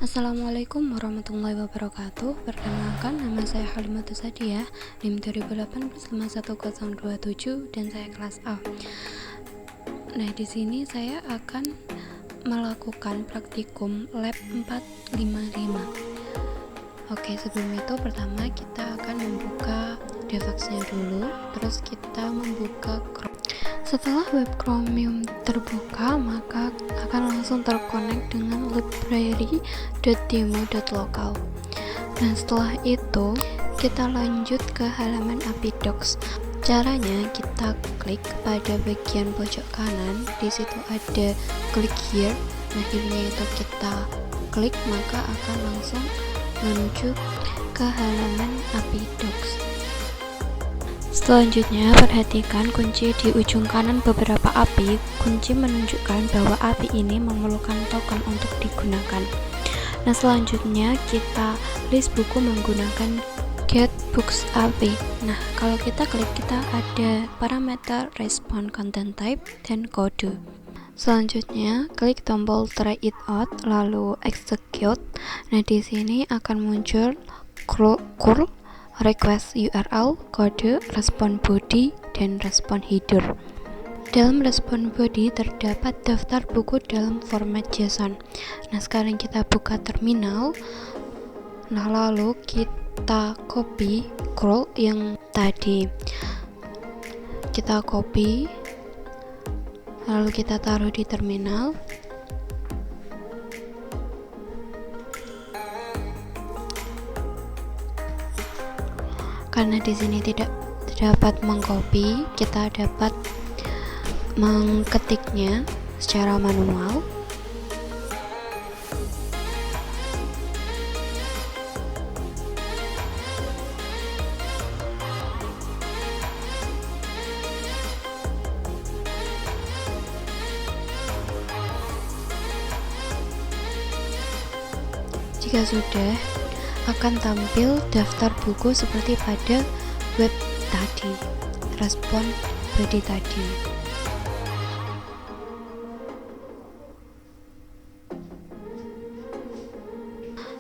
Assalamualaikum warahmatullahi wabarakatuh. Perkenalkan, nama saya Halimatus Sadiah, NIM 2018511027 dan saya kelas A. Nah, di sini saya akan melakukan praktikum lab 455. Oke, sebelum itu pertama kita akan membuka device-nya dulu, terus kita membuka Chrome. Setelah web Chromium terbuka, maka akan langsung terkonek dengan library.demo.local. Nah, setelah itu kita lanjut ke halaman API Docs. Caranya kita klik pada bagian pojok kanan, di situ ada click here. Nah, ini itu kita klik maka akan langsung menuju ke halaman API Docs. Selanjutnya, perhatikan kunci di ujung kanan beberapa API. Kunci menunjukkan bahwa API ini memerlukan token untuk digunakan. Nah, selanjutnya kita list buku menggunakan getBooks API. Nah, kalau kita klik, kita ada parameter, response, content type, dan kode. Selanjutnya, klik tombol try it out, lalu execute. Nah, di sini akan muncul curl, request URL, kode, respon body, dan respon header. Dalam respon body terdapat daftar buku dalam format JSON. Nah, sekarang kita buka terminal. Nah, lalu kita copy curl yang tadi. Kita copy, lalu kita taruh di terminal. Karena di sini tidak dapat mengcopy, kita dapat mengetiknya secara manual. Jika sudah, akan tampil daftar buku seperti pada web tadi, respon body tadi.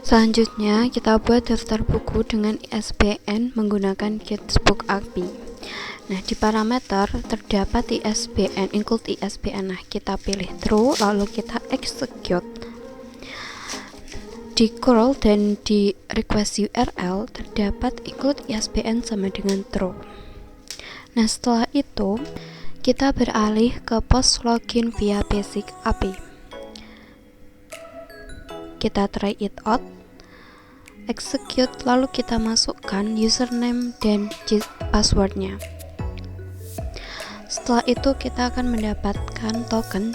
Selanjutnya, kita buat daftar buku dengan ISBN menggunakan getBooks API. Nah, di parameter terdapat ISBN, include ISBN. Nah, kita pilih true, lalu kita execute. Di curl dan di request URL terdapat include ISBN sama dengan true. Nah, setelah itu kita beralih ke post login via basic API. Kita try it out, execute, lalu kita masukkan username dan passwordnya. Setelah itu kita akan mendapatkan token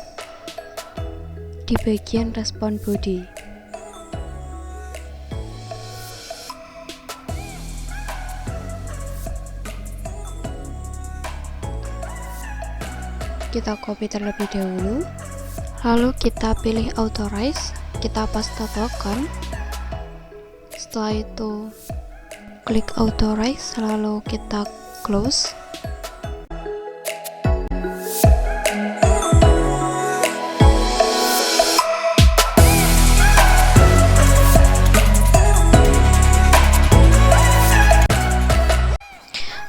di bagian respon body. Kita copy terlebih dahulu, lalu kita pilih authorize, kita paste token. Setelah itu klik authorize, lalu kita close.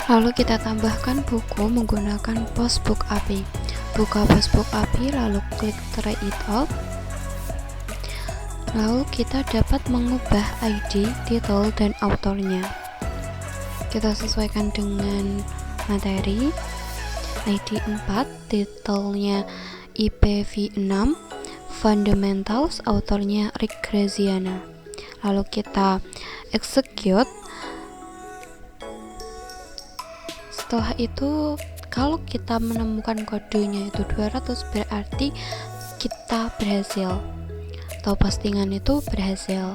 Lalu kita tambahkan buku menggunakan postbook API. Buka postbook API, lalu klik try it out. Lalu kita dapat mengubah ID, title, dan autornya. Kita sesuaikan dengan materi. ID 4, titelnya IPv 6, fundamentals, autornya Rick Graziano. Lalu kita execute. Setelah itu, kalau kita menemukan kodenya itu 200, berarti kita berhasil, atau postingan itu berhasil.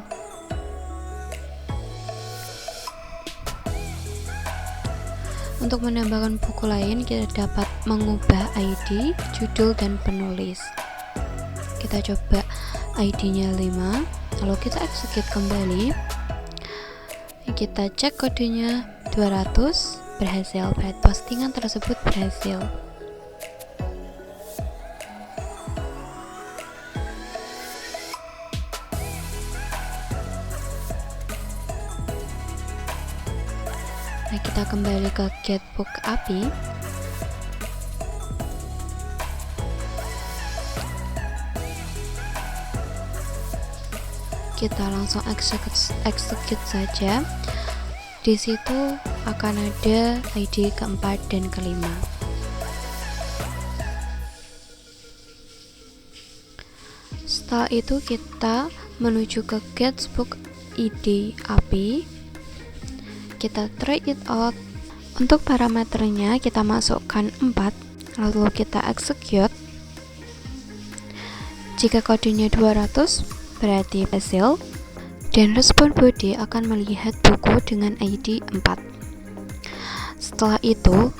Untuk menambahkan buku lain, kita dapat mengubah ID, judul, dan penulis. Kita coba ID-nya 5, lalu kita execute kembali. Kita cek kodenya 200, berhasil, berarti postingan tersebut berhasil. Nah, kita kembali ke get book API. Kita langsung execute saja. Di situ akan ada ID keempat dan kelima. Setelah itu kita menuju ke getBook ID API. Kita try it out. Untuk parameternya kita masukkan 4, lalu kita execute. Jika kodenya 200 berarti berhasil, dan respon body akan melihat buku dengan ID 4. Setelah itu,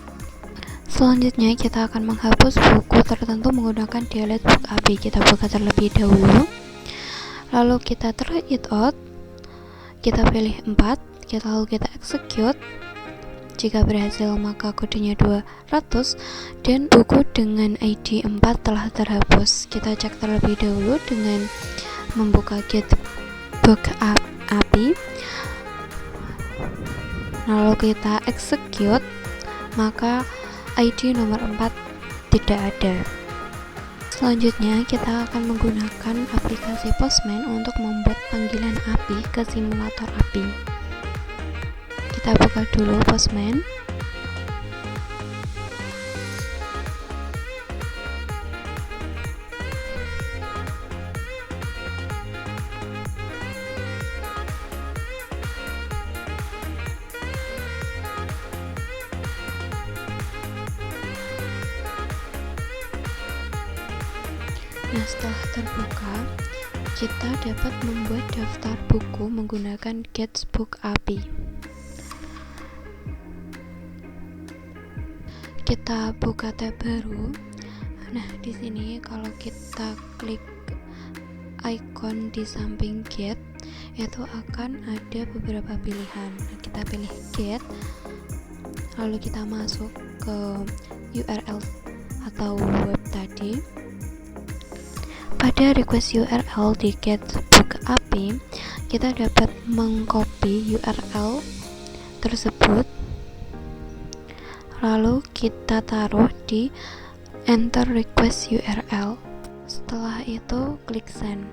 selanjutnya kita akan menghapus buku tertentu menggunakan delete book API. Kita buka terlebih dahulu, lalu kita try it out. Kita pilih 4, lalu kita execute. Jika berhasil maka kodenya 200 dan buku dengan ID 4 telah terhapus. Kita cek terlebih dahulu dengan membuka getBook API, lalu kita execute, maka ID nomor 4 tidak ada. Selanjutnya kita akan menggunakan aplikasi Postman untuk membuat panggilan API ke simulator API. Kita buka dulu Postman. Nah, setelah terbuka, kita dapat membuat daftar buku menggunakan getBook API. Kita buka tab baru. Nah, di sini kalau kita klik icon di samping get, itu akan ada beberapa pilihan. Nah, kita pilih get, lalu kita masuk ke URL atau web tadi. Pada request URL di getBook API, kita dapat mengcopy URL tersebut, lalu kita taruh di enter request URL. Setelah itu klik send.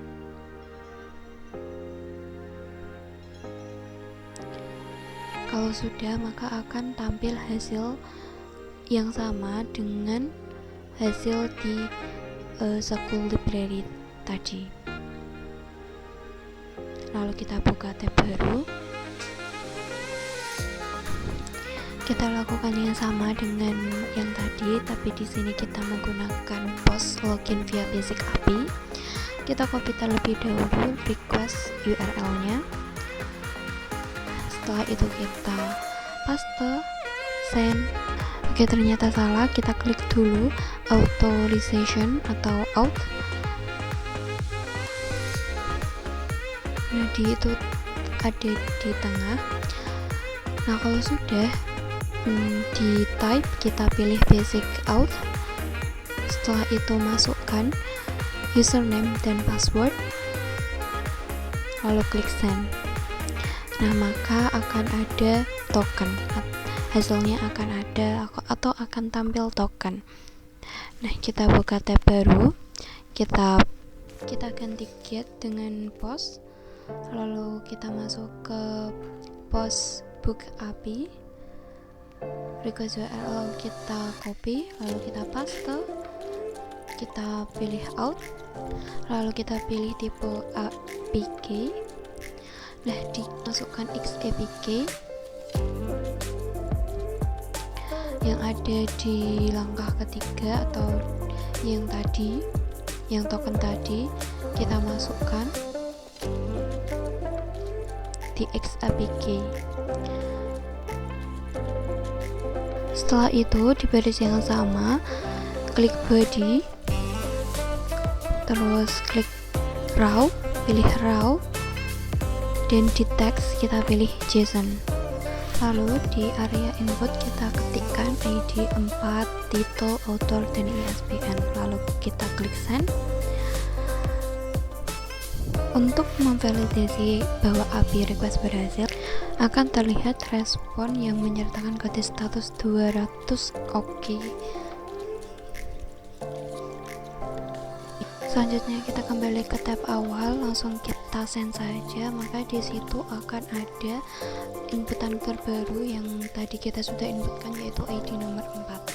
Kalau sudah, maka akan tampil hasil yang sama dengan hasil di school library tadi. Lalu kita buka tab baru. Kita lakukan yang sama dengan yang tadi, tapi di sini kita menggunakan post login via basic API. Kita copy terlebih dahulu request URL-nya. Setelah itu kita paste, send. Oke, ternyata salah. Kita klik dulu authorization atau out. Nah, itu ada di tengah. Nah, kalau sudah di type, kita pilih basic out. Setelah itu masukkan username dan password, lalu klik send. Nah, maka akan ada token, hasilnya akan ada atau akan tampil token. Nah, kita buka tab baru, kita ganti get dengan post, lalu kita masuk ke post book API, request URL kita copy, lalu kita paste, kita pilih out, lalu kita pilih tipe APK. Nah, dimasukkan XAPK yang ada di langkah ketiga atau yang tadi, yang token tadi kita masukkan di XAPK. Setelah itu di baris yang sama klik body, terus klik raw, pilih raw, dan di teks kita pilih JSON. Lalu di area input kita ketikkan ID 4, title, author, dan ISBN. Lalu kita klik send. Untuk memvalidasi bahwa API request berhasil, akan terlihat respon yang menyertakan kode status 200 oke. Selanjutnya kita kembali ke tab awal, langsung kita send saja, maka di situ akan ada inputan terbaru yang tadi kita sudah inputkan, yaitu ID nomor 4.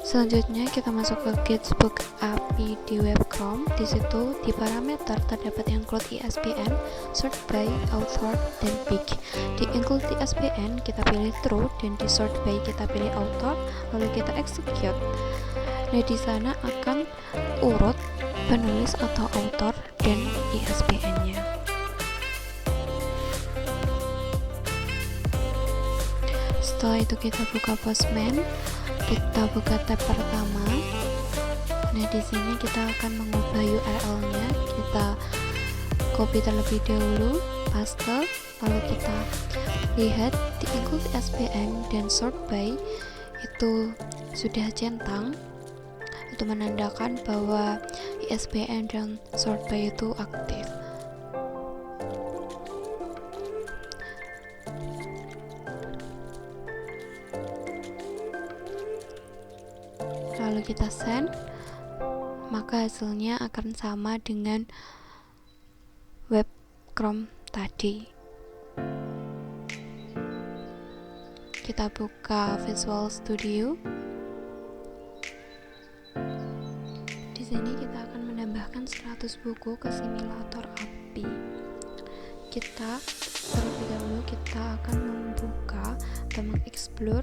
Selanjutnya kita masuk ke Gatsbook API di web Chrome. Di situ di parameter terdapat include ISBN, sort by, author, dan big. Di include ISBN kita pilih true, dan di sort by kita pilih author, lalu kita execute. Nah, di sana akan urut penulis atau author dan ISBN-nya. Setelah itu kita buka Postman, kita buka tab pertama. Nah, di sini kita akan mengubah URL-nya. Kita copy terlebih dahulu, paste, lalu kita lihat di include ISBN dan sort by itu sudah centang. Itu menandakan bahwa ISBN dan sort by itu aktif. Lalu kita send, maka hasilnya akan sama dengan web Chrome tadi. Kita buka Visual Studio. Di sini kita akan menambahkan 100 buku ke simulator API. Kita terlebih dahulu kita akan membuka atau mengeksplor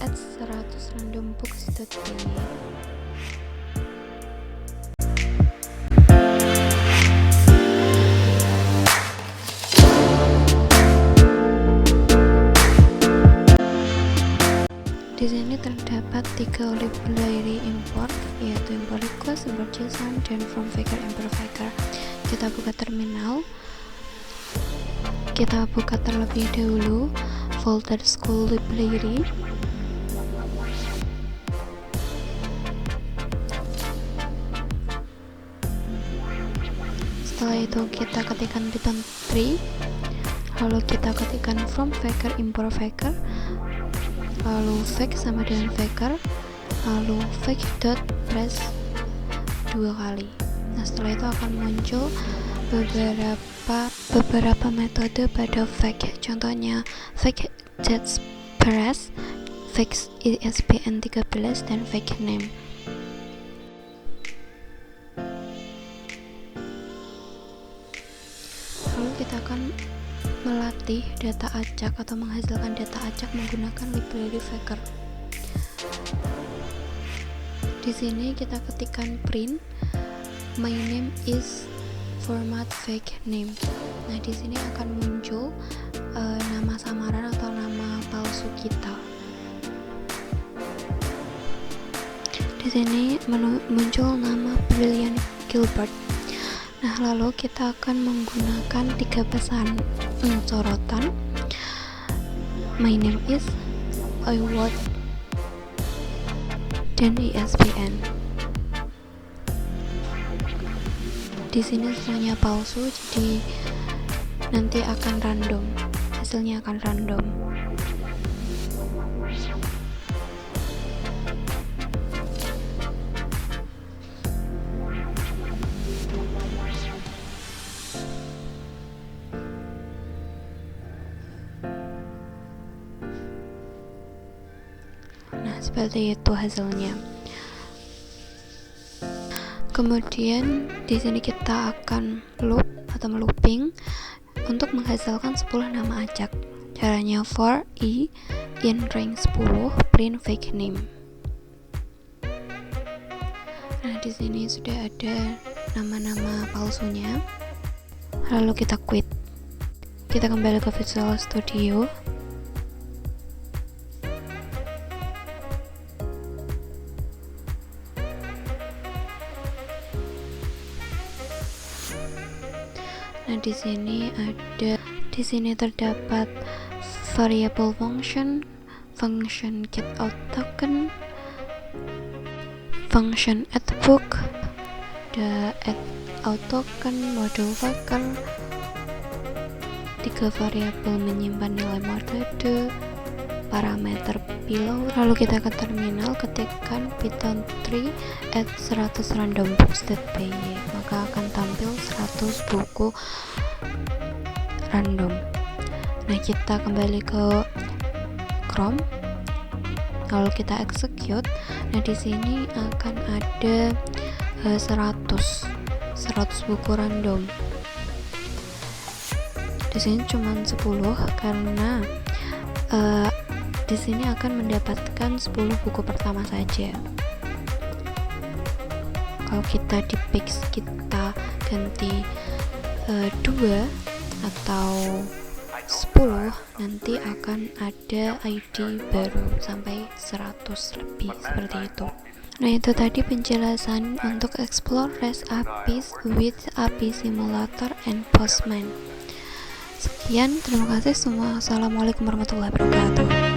add 100 random books.ini. Di sini terdapat 3 library import, yaitu import request, import JSON, dan from Faker, import Faker. Kita buka terminal. Kita buka terlebih dahulu folder school library. Setelah itu kita ketikkan Python 3, lalu kita ketikkan from Faker, import Faker, lalu fake sama dengan Faker, lalu fake.press 2 kali. Nah, setelah itu akan muncul beberapa metode pada fake. Contohnya fake.press, fake ISBN 13, dan fake name. Lalu kita akan melatih data acak atau menghasilkan data acak menggunakan library Faker. Di sini kita ketikkan print my name is format fake name. Nah, di sini akan muncul nama samaran atau nama palsu kita. Di sini muncul nama Brilliant Gilbert. Nah, lalu kita akan menggunakan 3 pesan sorotan. My name is, I want, dan ISBN. Di sini semuanya palsu, jadi nanti akan random. Hasilnya akan random. Seperti itu hasilnya. Kemudian di sini kita akan loop atau looping untuk menghasilkan 10 nama acak. Caranya for i in range 10 print fake name. Nah, di sini sudah ada nama-nama palsunya. Lalu kita quit. Kita kembali ke Visual Studio. Nah, di sini terdapat variable function get out token, function add book, the add autoken, modul vektor, 3 variabel menyimpan nilai metode, parameter payload. Lalu kita ke terminal, ketikkan python 3 add 100 random books.py, maka akan tampil 100 buku random. Nah, kita kembali ke Chrome, lalu kita execute. Nah, di sini akan ada 100 buku random. Di sini cuma 10 karena di sini akan mendapatkan 10 buku pertama saja. Kalau kita di page kita ganti 2 atau 10, nanti akan ada ID baru sampai 100 lebih, seperti itu. Nah, itu tadi penjelasan untuk explore REST APIs with API Simulator and Postman. Sekian, terima kasih semua. Assalamualaikum warahmatullahi wabarakatuh.